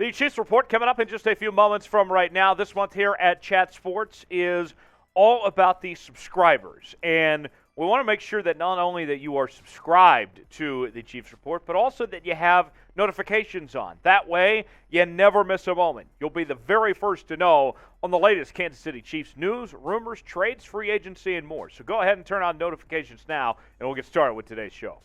The Chiefs Report coming up in just a few moments from right now. This month here at Chat Sports is all about the subscribers. And we want to make sure that not only that you are subscribed to the Chiefs Report, but also that you have notifications on. That way, you never miss a moment. You'll be the very first to know on the latest Kansas City Chiefs news, rumors, trades, free agency, and more. So go ahead and turn on notifications now, and we'll get started with today's show.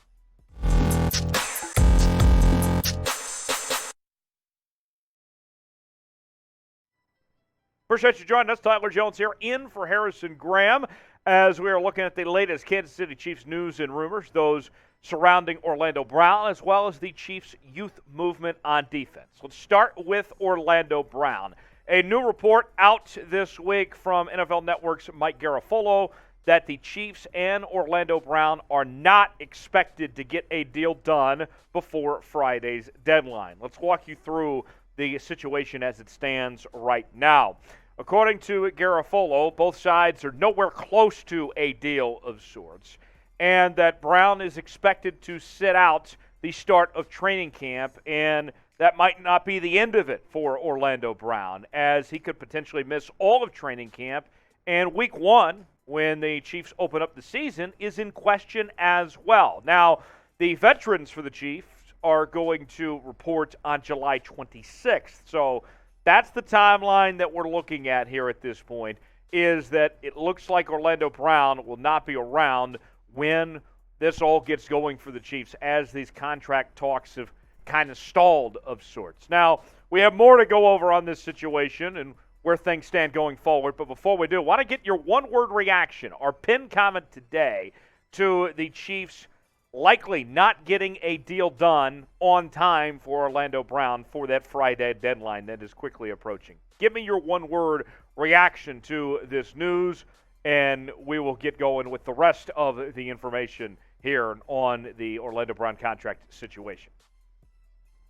Appreciate you joining us. Tyler Jones here in for Harrison Graham as we are looking at the latest Kansas City Chiefs news and rumors, those surrounding Orlando Brown, as well as the Chiefs' youth movement on defense. Let's start with Orlando Brown. A new report out this week from NFL Network's Mike Garafolo that the Chiefs and Orlando Brown are not expected to get a deal done before Friday's deadline. Let's walk you through the situation as it stands right now. According to Garafolo, both sides are nowhere close to a deal of sorts, and that Brown is expected to sit out the start of training camp, and that might not be the end of it for Orlando Brown, as he could potentially miss all of training camp, and week one, when the Chiefs open up the season, is in question as well. Now, the veterans for the Chiefs are going to report on July 26th. So that's the timeline that we're looking at here at this point, is that it looks like Orlando Brown will not be around when this all gets going for the Chiefs, as these contract talks have kind of stalled of sorts. Now, we have more to go over on this situation and where things stand going forward, but before we do, I want to get your one-word reaction, our pinned comment today, to the Chiefs likely not getting a deal done on time for Orlando Brown for that Friday deadline that is quickly approaching. Give me your one-word reaction to this news, and we will get going with the rest of the information here on the Orlando Brown contract situation.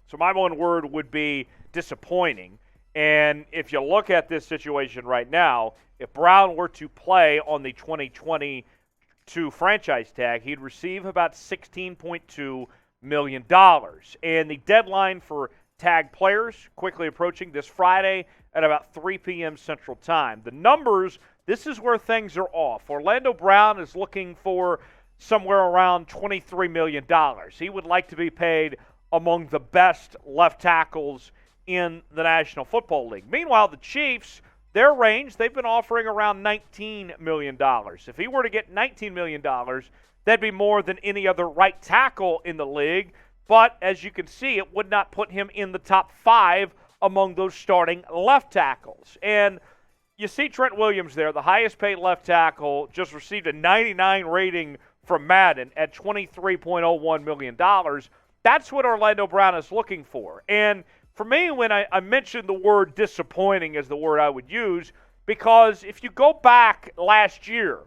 So my one word would be disappointing. And if you look at this situation right now, if Brown were to play on the 2022 franchise tag, he'd receive about $16.2 million. And the deadline for tag players quickly approaching this Friday at about 3 p.m. Central Time. The numbers, this is where things are off. Orlando Brown is looking for somewhere around $23 million. He would like to be paid among the best left tackles in the National Football League. Meanwhile, the Chiefs, their range, they've been offering around $19 million. If he were to get $19 million, that'd be more than any other right tackle in the league. But as you can see, it would not put him in the top 5 among those starting left tackles. And you see Trent Williams there, the highest paid left tackle, just received a 99 rating from Madden at $23.01 million. That's what Orlando Brown is looking for. And for me, when I mentioned the word disappointing as the word I would use, because if you go back last year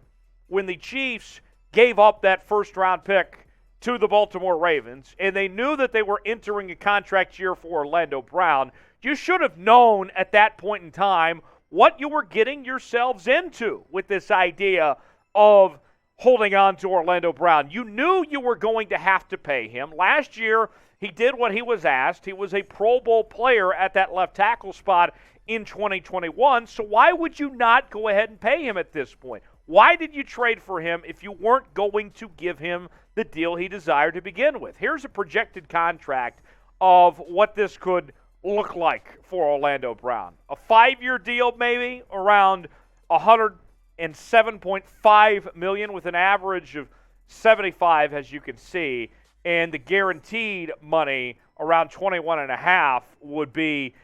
when the Chiefs gave up that first-round pick to the Baltimore Ravens, and they knew that they were entering a contract year for Orlando Brown, you should have known at that point in time what you were getting yourselves into with this idea of holding on to Orlando Brown. You knew you were going to have to pay him. Last year, he did what he was asked. He was a Pro Bowl player at that left tackle spot in 2021, so why would you not go ahead and pay him at this point? Why did you trade for him if you weren't going to give him the deal he desired to begin with? Here's a projected contract of what this could look like for Orlando Brown. A 5-year deal maybe around $107.5 million with an average of 75, as you can see, and the guaranteed money around 21.5 would be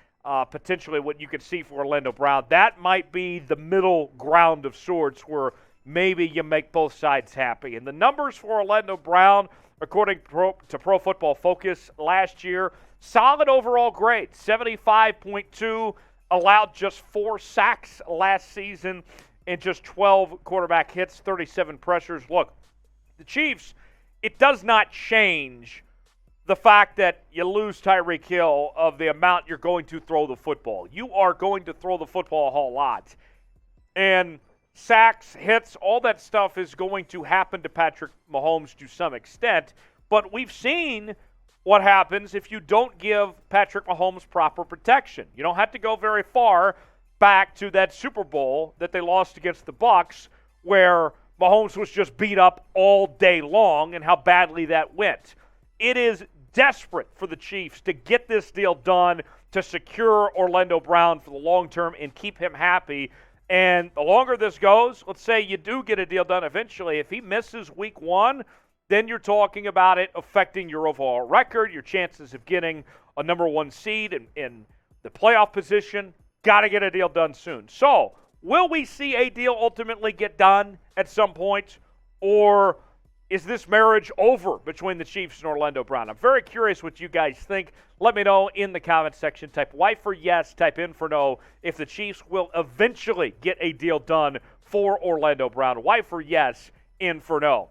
potentially what you could see for Orlando Brown. That might be the middle ground of sorts where maybe you make both sides happy. And the numbers for Orlando Brown, according to Pro Football Focus last year, solid overall grade, 75.2, allowed just 4 sacks last season and just 12 quarterback hits, 37 pressures. Look, the Chiefs, it does not change the fact that you lose Tyreek Hill of the amount you're going to throw the football. You are going to throw the football a whole lot. And sacks, hits, all that stuff is going to happen to Patrick Mahomes to some extent. But we've seen what happens if you don't give Patrick Mahomes proper protection. You don't have to go very far back to that Super Bowl that they lost against the Bucs, where Mahomes was just beat up all day long, and how badly that went. It is desperate for the Chiefs to get this deal done to secure Orlando Brown for the long term and keep him happy. And the longer this goes, let's say you do get a deal done eventually, if he misses week 1, then you're talking about it affecting your overall record, your chances of getting a number 1 seed in the playoff position. Got to get a deal done soon. So, will we see a deal ultimately get done at some point, or is this marriage over between the Chiefs and Orlando Brown? I'm very curious what you guys think. Let me know in the comments section. Type Y for yes, type in for no, if the Chiefs will eventually get a deal done for Orlando Brown. Y for yes, in for no.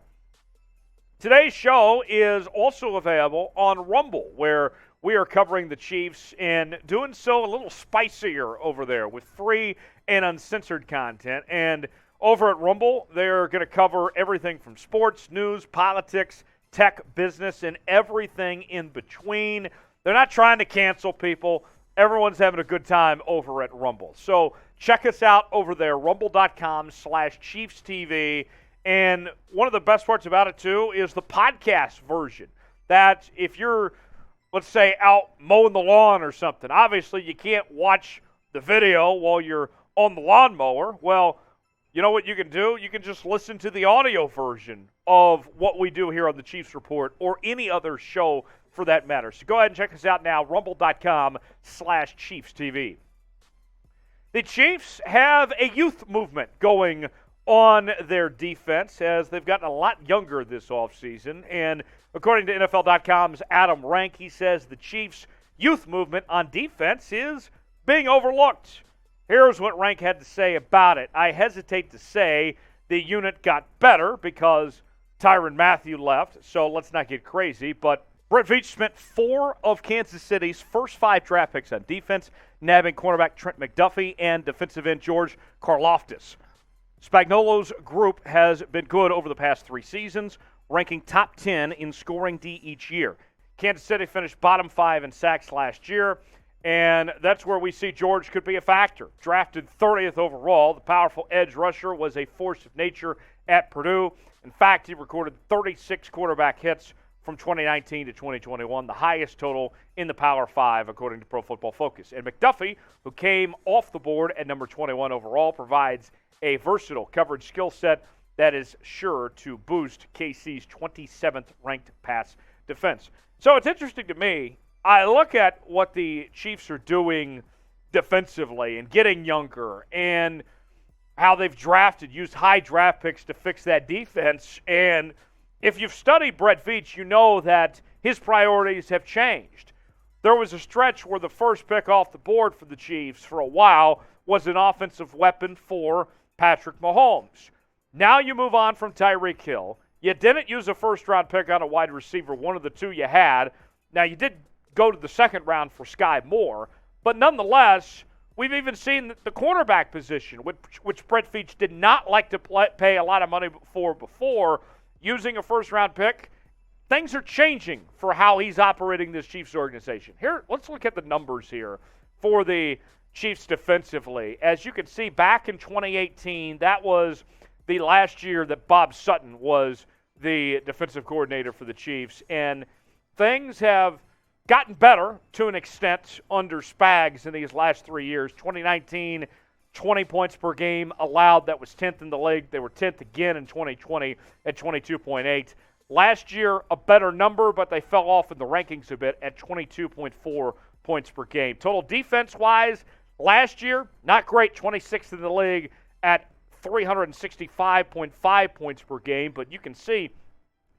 Today's show is also available on Rumble, where we are covering the Chiefs and doing so a little spicier over there with free and uncensored content. And over at Rumble, they're going to cover everything from sports, news, politics, tech, business, and everything in between. They're not trying to cancel people. Everyone's having a good time over at Rumble. So check us out over there, rumble.com/ChiefsTV. And one of the best parts about it, too, is the podcast version. That if you're, let's say, out mowing the lawn or something, obviously you can't watch the video while you're on the lawnmower. Well, you know what you can do? You can just listen to the audio version of what we do here on the Chiefs Report, or any other show for that matter. So go ahead and check us out now, rumble.com/ChiefsTV. The Chiefs have a youth movement going on their defense, as they've gotten a lot younger this offseason. And according to NFL.com's Adam Rank, he says the Chiefs' youth movement on defense is being overlooked. Here's what Rank had to say about it. I hesitate to say the unit got better because Tyrann Mathieu left, so let's not get crazy. But Brett Veach spent 4 of Kansas City's first 5 draft picks on defense, nabbing cornerback Trent McDuffie and defensive end George Karlaftis. Spagnuolo's group has been good over the past 3 seasons, ranking top 10 in scoring D each year. Kansas City finished bottom 5 in sacks last year, and that's where we see George could be a factor. Drafted 30th overall, the powerful edge rusher was a force of nature at Purdue. In fact, he recorded 36 quarterback hits from 2019 to 2021, the highest total in the Power 5, according to Pro Football Focus. And McDuffie, who came off the board at number 21 overall, provides a versatile coverage skill set that is sure to boost KC's 27th ranked pass defense. So it's interesting to me. I look at what the Chiefs are doing defensively and getting younger, and how they've used high draft picks to fix that defense. And if you've studied Brett Veach, you know that his priorities have changed. There was a stretch where the first pick off the board for the Chiefs for a while was an offensive weapon for Patrick Mahomes. Now you move on from Tyreek Hill. You didn't use a first-round pick on a wide receiver, one of the 2 you had. Now, you did go to the second round for Sky Moore, but nonetheless, we've even seen the cornerback position, which Brett Veach did not like to pay a lot of money for before, using a first-round pick. Things are changing for how he's operating this Chiefs organization. Here, let's look at the numbers here for the Chiefs defensively. As you can see, back in 2018, that was the last year that Bob Sutton was the defensive coordinator for the Chiefs, and things have gotten better to an extent under Spags in these last 3 years. 2019, 20 points per game allowed. That was 10th in the league. They were 10th again in 2020 at 22.8. Last year, a better number, but they fell off in the rankings a bit at 22.4 points per game. Total defense-wise, last year, not great, 26th in the league at 365.5 points per game, but you can see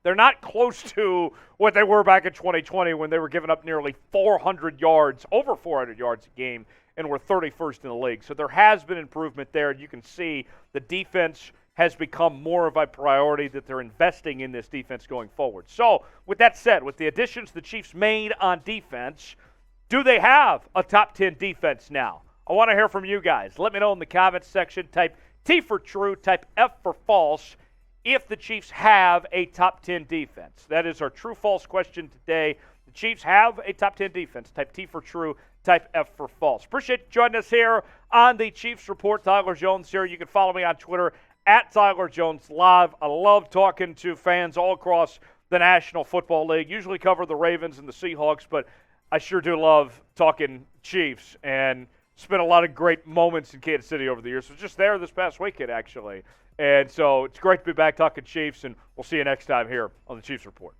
they're not close to what they were back in 2020 when they were giving up nearly 400 yards, over 400 yards a game, and were 31st in the league. So there has been improvement there, and you can see the defense has become more of a priority, that they're investing in this defense going forward. So with that said, with the additions the Chiefs made on defense, do they have a top 10 defense now? I want to hear from you guys. Let me know in the comments section. Type T for true, type F for false, if the Chiefs have a top 10 defense. That is our true-false question today. The Chiefs have a top 10 defense, type T for true, type F for false. Appreciate you joining us here on the Chiefs Report. Tyler Jones here. You can follow me on Twitter at Tyler Jones Live. I love talking to fans all across the National Football League. Usually cover the Ravens and the Seahawks, but I sure do love talking Chiefs and spent a lot of great moments in Kansas City over the years. I was just there this past weekend, actually. And so it's great to be back talking Chiefs, and we'll see you next time here on the Chiefs Report.